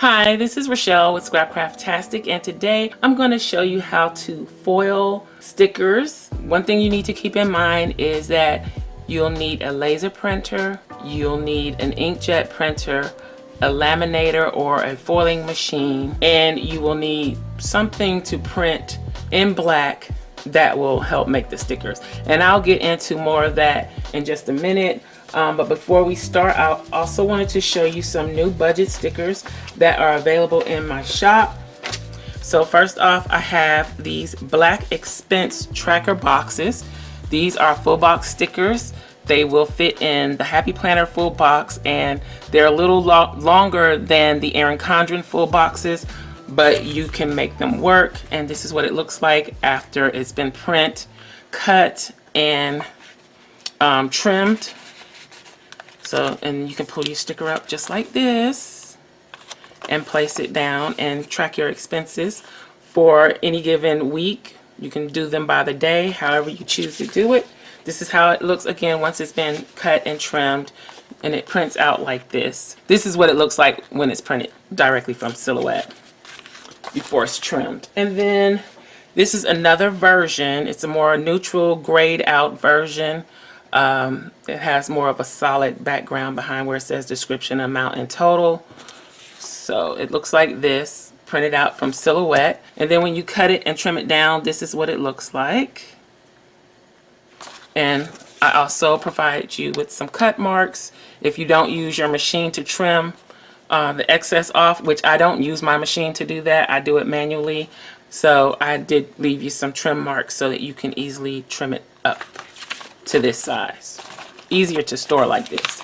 Hi, this is Rachelle with Scrapcraftastic, and today I'm going to show you how to foil stickers. One thing you need to keep in mind is that you'll need a laser printer, you'll need an inkjet printer, a laminator or a foiling machine, and you will need something to print in black that will help make the stickers. And I'll get into more of that in just a minute. But before we start, I also wanted to show you some new budget stickers that are available in my shop. So first off, I have these black expense tracker boxes. These are full box stickers. They will fit in the Happy Planner full box, and they're a little longer than the Erin Condren full boxes, but you can make them work. And this is what it looks like after it's been print, cut, and trimmed. So, and you can pull your sticker up just like this and place it down and track your expenses for any given week. You can do them by the day, however you choose to do it. This is how it looks again once it's been cut and trimmed, and it prints out like this. This is what it looks like when it's printed directly from Silhouette before it's trimmed. And then this is another version. It's a more neutral grayed out version. It has more of a solid background behind where it says description, amount, and total. So it looks like this, printed out from Silhouette. And then when you cut it and trim it down, this is what it looks like. And I also provide you with some cut marks if you don't use your machine to trim the excess off, which I don't use my machine to do that. I do it manually. So I did leave you some trim marks so that you can easily trim it up to this size. Easier to store like this.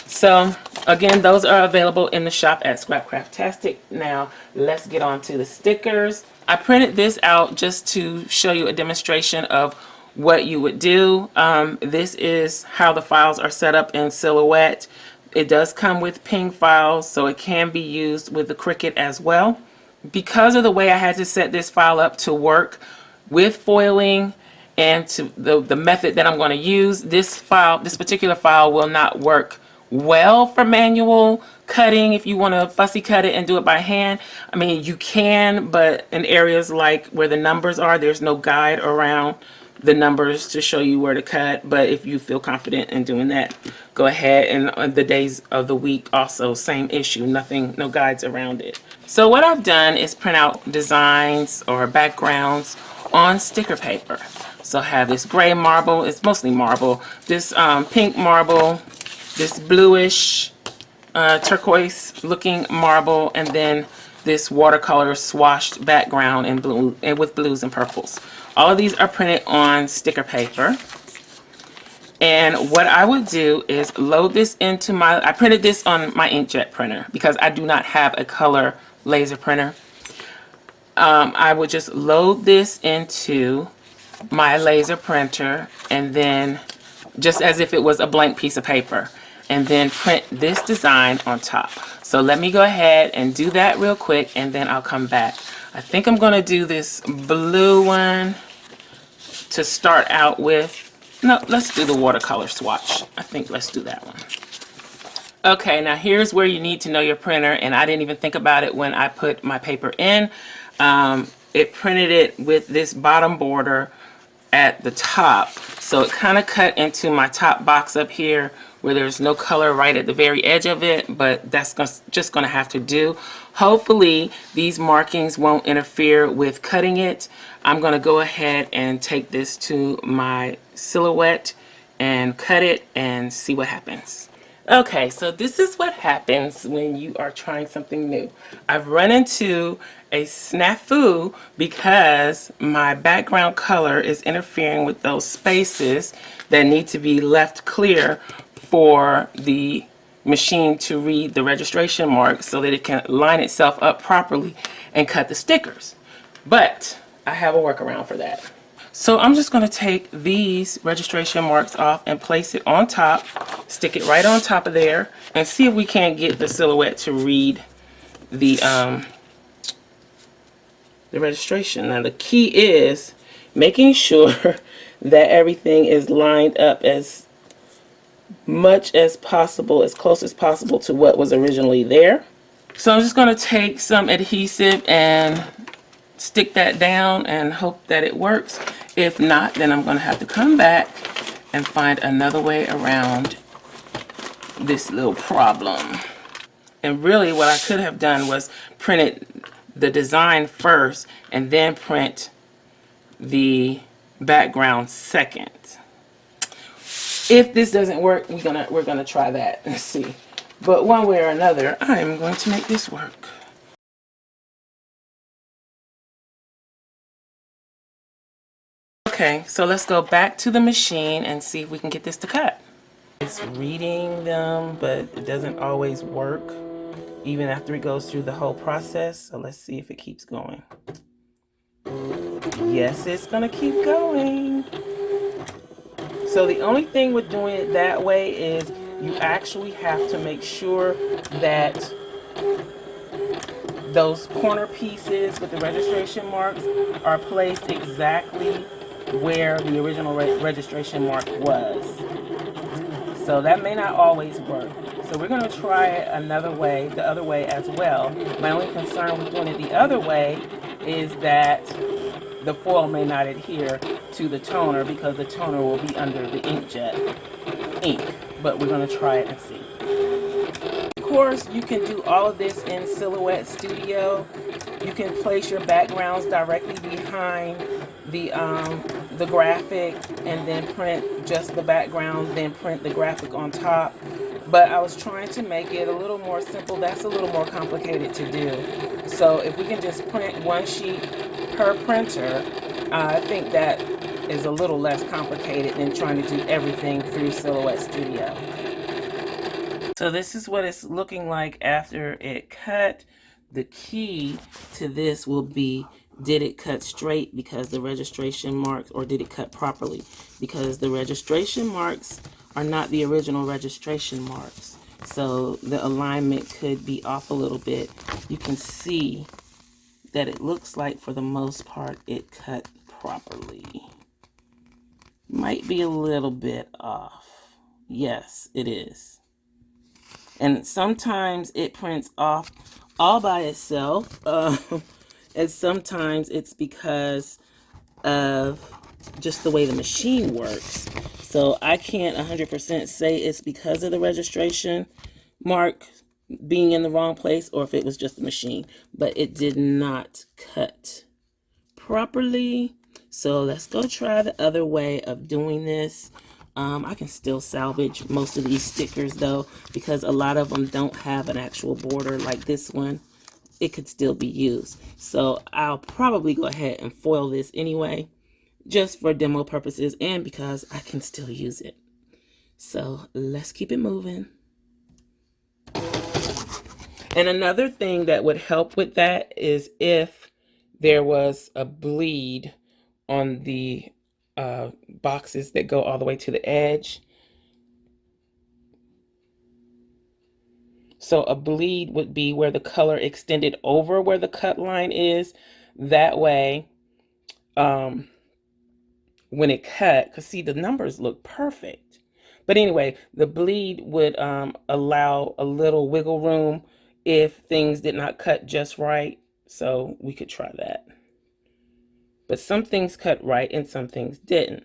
So again, those are available in the shop at Scrapcraftastic. Now let's get on to the stickers. I printed this out just to show you a demonstration of what you would do. This is how the files are set up in Silhouette. It does come with ping files, so it can be used with the Cricut as well. Because of the way I had to set this file up to work with foiling and to the method that I'm going to use, this particular file will not work well for manual cutting. If you want to fussy cut it and do it by hand, I mean, you can, but in areas like where the numbers are, there's no guide around the numbers to show you where to cut. But if you feel confident in doing that, go ahead. And on the days of the week also, same issue, no guides around it. So what I've done is print out designs or backgrounds on sticker paper. So I have this gray marble, it's mostly marble, this pink marble, this bluish turquoise looking marble, and then this watercolor swashed background in blue and with blues and purples. All of these are printed on sticker paper. And what I would do is load this into I printed this on my inkjet printer because I do not have a color laser printer. I would just load this into my laser printer, and then just as if it was a blank piece of paper, and then print this design on top. So let me go ahead and do that real quick, and then I'll come back. I think I'm going to do this blue one to start out with. No, let's do the watercolor swatch. I think let's do that one. Okay, now here's where you need to know your printer, and I didn't even think about it when I put my paper in. It printed it with this bottom border at the top, so it kind of cut into my top box up here where there's no color right at the very edge of it, but that's just going to have to do. Hopefully these markings won't interfere with cutting it. I'm going to go ahead and take this to my Silhouette and cut it and see what happens. Okay, so this is what happens when you are trying something new. I've run into a snafu because my background color is interfering with those spaces that need to be left clear for the machine to read the registration mark so that it can line itself up properly and cut the stickers. But I have a workaround for that. So I'm just going to take these registration marks off and place it on top, stick it right on top of there, and see if we can't get the Silhouette to read the registration. Now the key is making sure that everything is lined up as much as possible, as close as possible to what was originally there. So I'm just going to take some adhesive and stick that down and hope that it works. If not, then I'm going to have to come back and find another way around this little problem. And really what I could have done was printed the design first and then print the background second. If this doesn't work, we're gonna try that and see. But one way or another, I am going to make this work. Okay, so let's go back to the machine and see if we can get this to cut. It's reading them, but it doesn't always work even after it goes through the whole process. So let's see if it keeps going. Yes, it's gonna keep going. So the only thing with doing it that way is you actually have to make sure that those corner pieces with the registration marks are placed exactly where the original registration mark was. So that may not always work. So we're going to try it another way, the other way as well. My only concern with doing it the other way is that the foil may not adhere to the toner because the toner will be under the inkjet ink. But we're going to try it and see. Of course, you can do all of this in Silhouette Studio. You can place your backgrounds directly behind the graphic and then print just the background, then print the graphic on top. But I was trying to make it a little more simple. That's a little more complicated to do. So if we can just print one sheet per printer, I think that is a little less complicated than trying to do everything through Silhouette Studio. So this is what it's looking like after it cut. The key to this will be, did it cut straight because the registration marks, or did it cut properly? Because the registration marks are not the original registration marks. So the alignment could be off a little bit. You can see that it looks like for the most part it cut properly. Might be a little bit off. Yes, it is. And sometimes it prints off all by itself, and sometimes it's because of just the way the machine works. So I can't 100% say it's because of the registration mark being in the wrong place or if it was just the machine, but it did not cut properly. So let's go try the other way of doing this. I can still salvage most of these stickers though, because a lot of them don't have an actual border like this one. It could still be used. So I'll probably go ahead and foil this anyway, just for demo purposes and because I can still use it. So let's keep it moving. And another thing that would help with that is if there was a bleed on the boxes that go all the way to the edge. So a bleed would be where the color extended over where the cut line is. That way, when it cut, because see, the numbers look perfect. But anyway, the bleed would allow a little wiggle room if things did not cut just right. So we could try that. But some things cut right and some things didn't.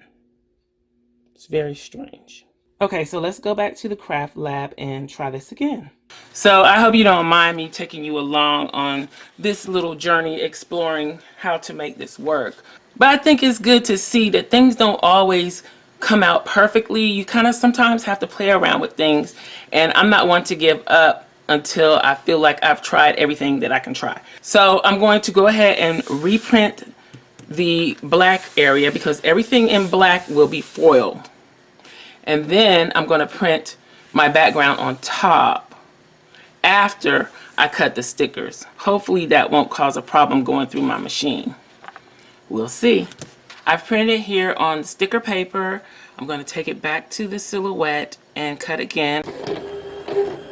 It's very strange. Okay, so let's go back to the craft lab and try this again. So I hope you don't mind me taking you along on this little journey exploring how to make this work. But I think it's good to see that things don't always come out perfectly. You kind of sometimes have to play around with things. And I'm not one to give up until I feel like I've tried everything that I can try. So I'm going to go ahead and reprint the black area because everything in black will be foil. And then I'm going to print my background on top after I cut the stickers. Hopefully that won't cause a problem going through my machine. We'll see. I've printed here on sticker paper. I'm going to take it back to the Silhouette and cut again.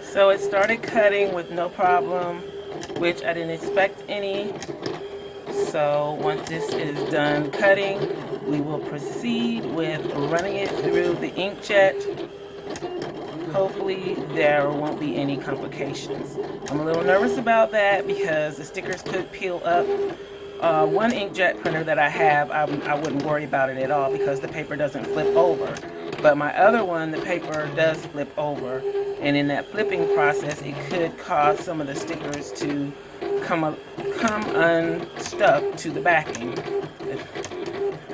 So it started cutting with no problem, which I didn't expect any. So once this is done cutting, we will proceed with running it through the inkjet. Hopefully there won't be any complications. I'm a little nervous about that because the stickers could peel up. One inkjet printer that I have, I wouldn't worry about it at all because the paper doesn't flip over. But my other one, the paper does flip over. And in that flipping process, it could cause some of the stickers to come unstuck to the backing.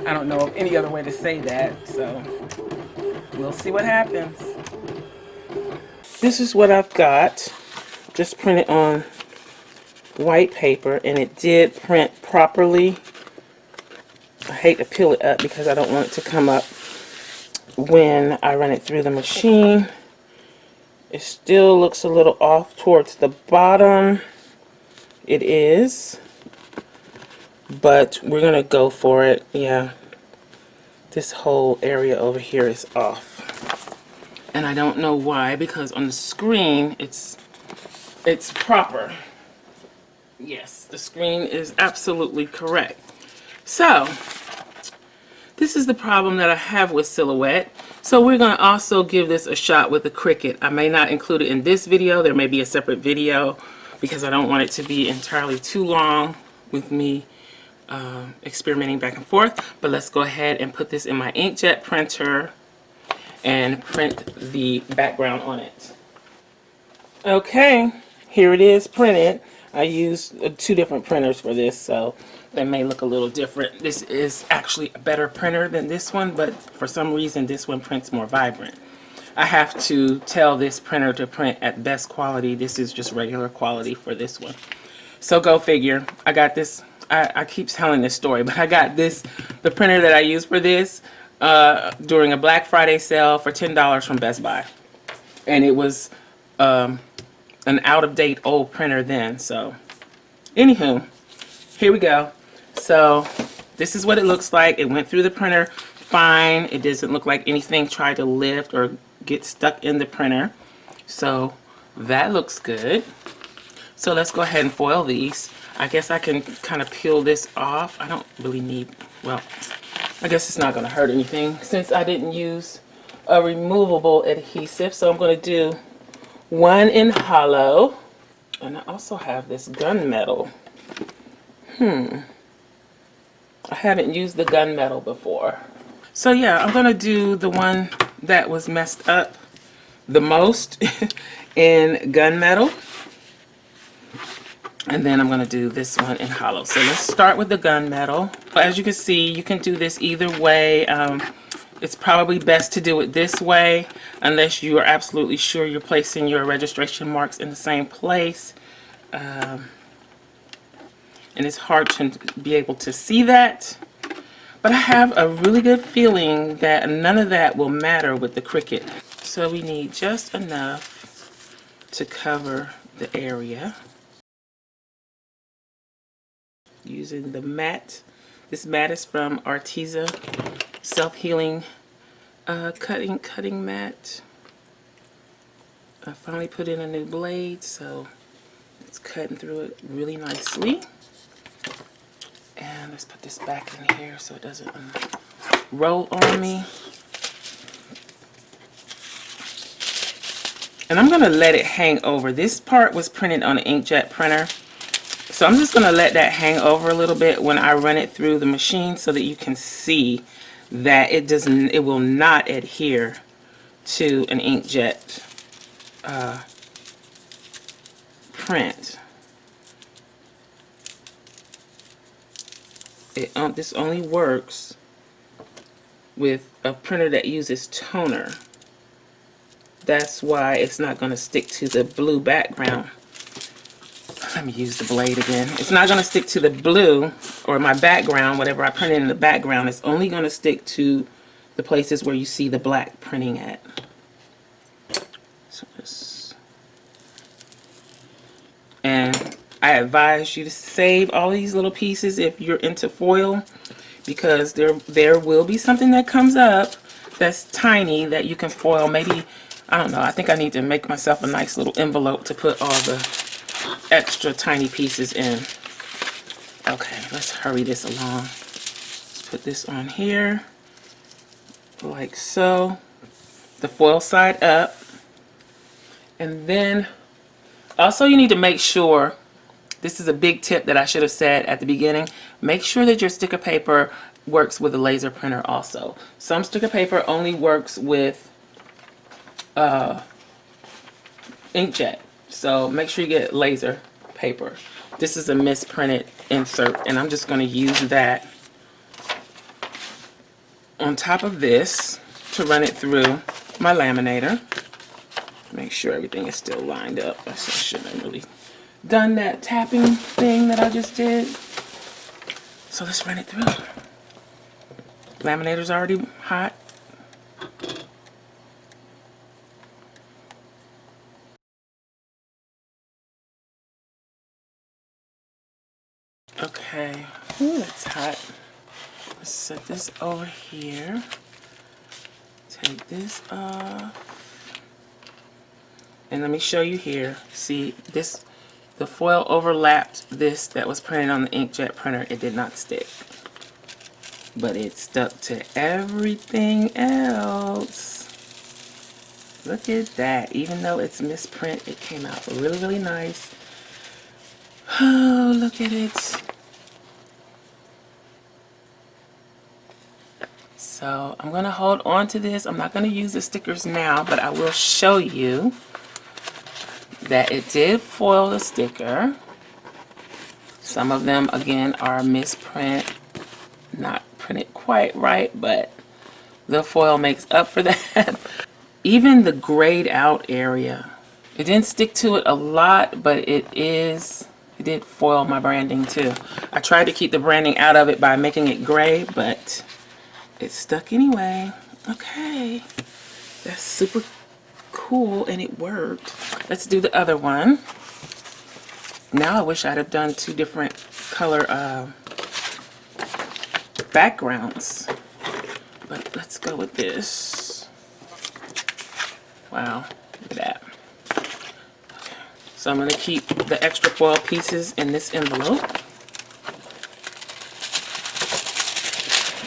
I don't know of any other way to say that, so we'll see what happens. This is what I've got, just printed on white paper, and it did print properly. I hate to peel it up because I don't want it to come up when I run it through the machine. It still looks a little off towards the bottom. It is, but we're gonna go for it. Yeah, this whole area over here is off, and I don't know why, because on the screen it's proper. Yes, the screen is absolutely correct. So this is the problem that I have with Silhouette. So we're going to also give this a shot with the Cricut. I may not include it in this video. There may be a separate video because I don't want it to be entirely too long with me experimenting back and forth. But let's go ahead and put this in my inkjet printer and print the background on it. Okay, here it is printed. I used 2 different printers for this, so they may look a little different. This is actually a better printer than this one, but for some reason this one prints more vibrant. I have to tell this printer to print at best quality. This is just regular quality for this one. So go figure. I got this. I keep telling this story, but I got this, the printer that I use for this, during a Black Friday sale for $10 from Best Buy. And it was an out-of-date old printer then. So anywho, here we go. So this is what it looks like. It went through the printer fine. It doesn't look like anything tried to lift or get stuck in the printer. So that looks good. So let's go ahead and foil these. I guess I can kind of peel this off. I don't really need, well, I guess it's not going to hurt anything since I didn't use a removable adhesive. So I'm going to do one in hollow. And I also have this gunmetal. I haven't used the gunmetal before. So yeah, I'm going to do the one that was messed up the most in gunmetal. And then I'm going to do this one in hollow. So let's start with the gunmetal. As you can see, you can do this either way. It's probably best to do it this way unless you are absolutely sure you're placing your registration marks in the same place. And it's hard to be able to see that. But I have a really good feeling that none of that will matter with the Cricut. So we need just enough to cover the area. Using the mat. This mat is from Arteza self-healing cutting mat. I finally put in a new blade, so it's cutting through it really nicely. And let's put this back in here so it doesn't roll on me. And I'm going to let it hang over. This part was printed on an inkjet printer. So I'm just going to let that hang over a little bit when I run it through the machine so that you can see that it will not adhere to an inkjet print. This only works with a printer that uses toner. That's why it's not going to stick to the blue background. Let me use the blade again. It's not going to stick to the blue or my background, whatever I printed in the background. It's only going to stick to the places where you see the black printing at. So and I advise you to save all these little pieces if you're into foil, because there will be something that comes up that's tiny that you can foil. Maybe, I don't know, I think I need to make myself a nice little envelope to put all the extra tiny pieces in. Okay, let's hurry this along. Let's put this on here like so, the foil side up. And then also you need to make sure, this is a big tip that I should have said at the beginning, make sure that your sticker paper works with a laser printer also. Some sticker paper only works with inkjet, so make sure you get laser paper. This is a misprinted insert, and I'm just going to use that on top of this to run it through my laminator. Make sure everything is still lined up. I shouldn't have really done that tapping thing that I just did. So let's run it through. Laminator's already hot. Okay, ooh, that's hot. Let's set this over here. Take this off. And let me show you here. See, this, the foil overlapped this that was printed on the inkjet printer. It did not stick. But it stuck to everything else. Look at that. Even though it's misprint, it came out really, really nice. Oh, look at it. So I'm going to hold on to this. I'm not going to use the stickers now, but I will show you that it did foil the sticker. Some of them, again, are misprint, not printed quite right, but the foil makes up for that. Even the grayed out area, it didn't stick to it a lot, but it did foil my branding too. I tried to keep the branding out of it by making it gray, but it stuck anyway. Okay, that's super cool, and it worked. Let's do the other one. Now I wish I'd have done two different color backgrounds, but let's go with this. Wow, look at that. Okay. So I'm going to keep the extra foil pieces in this envelope.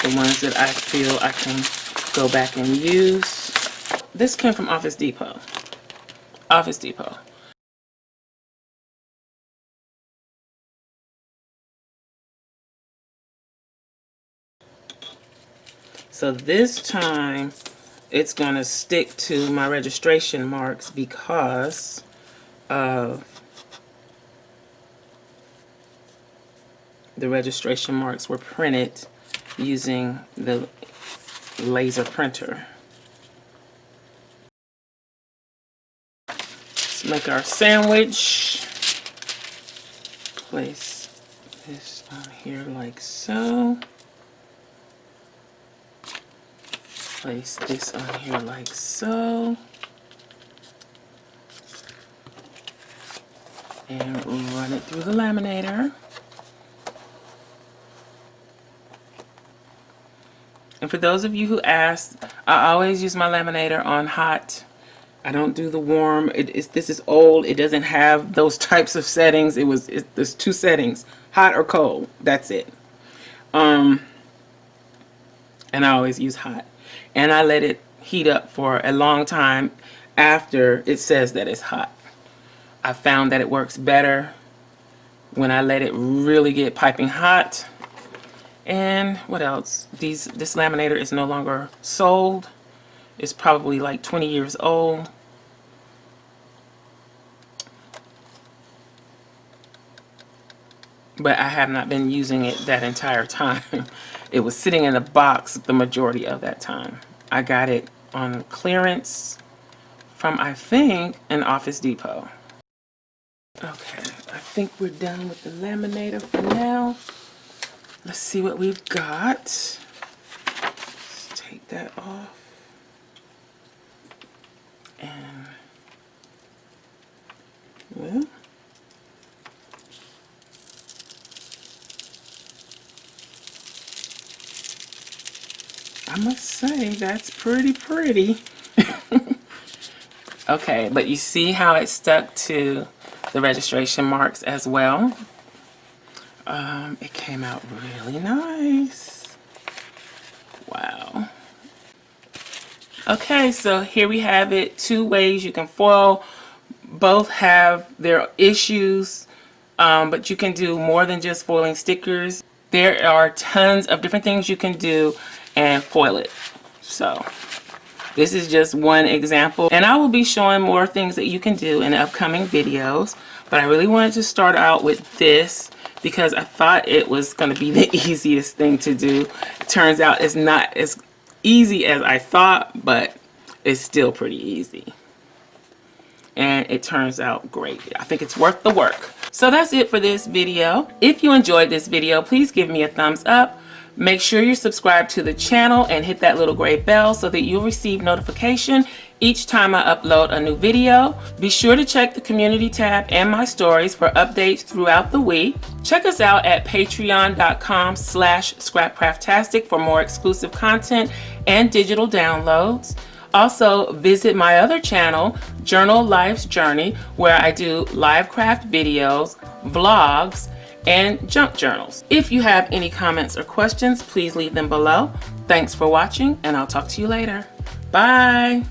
The ones that I feel I can go back and use. This came from Office Depot. Office Depot. So this time it's going to stick to my registration marks because of the registration marks were printed using the laser printer. Let's make our sandwich. Place this on here like so. Place this on here like so. And run it through the laminator. And for those of you who asked, I always use my laminator on hot. I don't do the warm. This is old. It doesn't have those types of settings. There's two settings, hot or cold. That's it. And I always use hot. And I let it heat up for a long time after it says that it's hot. I found that it works better when I let it really get piping hot. And what else? This laminator is no longer sold. It's probably like 20 years old. But I have not been using it that entire time. It was sitting in a box the majority of that time. I got it on clearance from, I think, an Office Depot. Okay, I think we're done with the laminator for now. Let's see what we've got. Let's take that off. And, well, I must say that's pretty. Okay, but you see how it stuck to the registration marks as well. It came out really nice. Wow. Okay, so here we have it. Two ways you can foil Both have their issues, but you can do more than just foiling stickers. There are tons of different things you can do and foil it. So this is just one example, and I will be showing more things that you can do in upcoming videos, but I really wanted to start out with this because I thought it was going to be the easiest thing to do. It turns out it's not as easy as I thought, but it's still pretty easy. And it turns out great. I think it's worth the work. So that's it for this video. If you enjoyed this video, please give me a thumbs up. Make sure you're subscribed to the channel and hit that little gray bell so that you'll receive notification each time I upload a new video. Be sure to check the community tab and my stories for updates throughout the week. Check us out at patreon.com/Scrapcraftastic for more exclusive content and digital downloads. Also, visit my other channel, Journal Life's Journey, where I do live craft videos, vlogs, and junk journals. If you have any comments or questions, please leave them below. Thanks for watching, and I'll talk to you later. Bye!